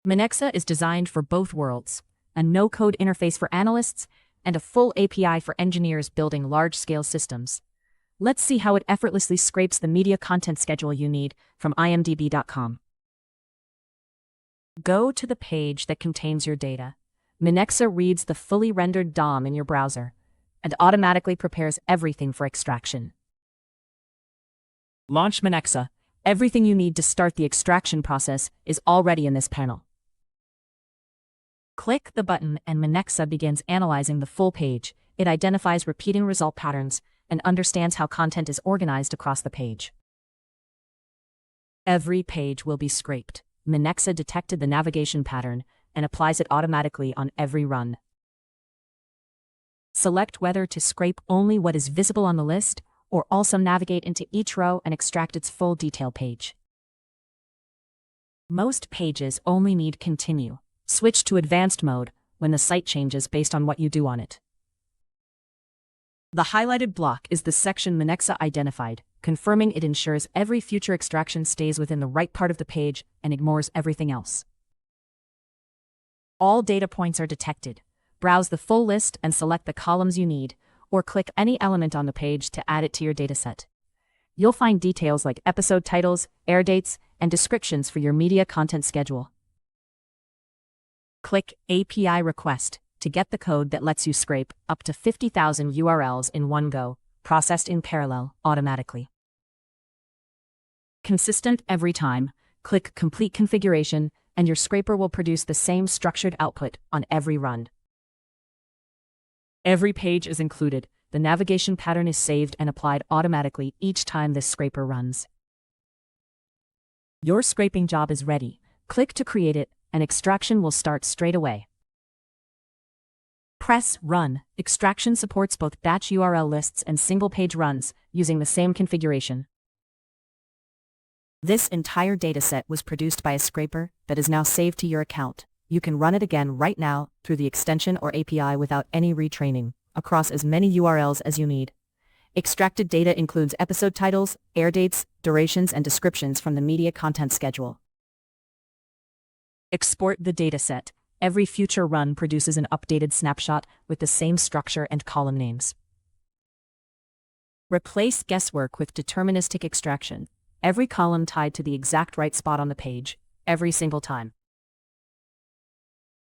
Minexa is designed for both worlds, a no-code interface for analysts and a full API for engineers building large-scale systems. Let's see how it effortlessly scrapes the media content schedule you need from imdb.com. Go to the page that contains your data. Minexa reads the fully rendered DOM in your browser and automatically prepares everything for extraction. Launch Minexa. Everything you need to start the extraction process is already in this panel. Click the button and Minexa begins analyzing the full page. It identifies repeating result patterns and understands how content is organized across the page. Every page will be scraped. Minexa detected the navigation pattern and applies it automatically on every run. Select whether to scrape only what is visible on the list or also navigate into each row and extract its full detail page. Most pages only need continue. Switch to advanced mode when the site changes based on what you do on it. The highlighted block is the section Minexa identified, confirming it ensures every future extraction stays within the right part of the page and ignores everything else. All data points are detected. Browse the full list and select the columns you need, or click any element on the page to add it to your dataset. You'll find details like episode titles, air dates, and descriptions for your media content schedule. Click API Request to get the code that lets you scrape up to 50,000 URLs in one go, processed in parallel automatically. Consistent every time, click Complete Configuration and your scraper will produce the same structured output on every run. Every page is included. The navigation pattern is saved and applied automatically each time this scraper runs. Your scraping job is ready. Click to create it, and extraction will start straight away. Press Run. Extraction supports both batch URL lists and single-page runs using the same configuration. This entire dataset was produced by a scraper that is now saved to your account. You can run it again right now through the extension or API without any retraining, across as many URLs as you need. Extracted data includes episode titles, air dates, durations, and descriptions from the media content schedule. Export the dataset. Every future run produces an updated snapshot with the same structure and column names. Replace guesswork with deterministic extraction. Every column tied to the exact right spot on the page, every single time.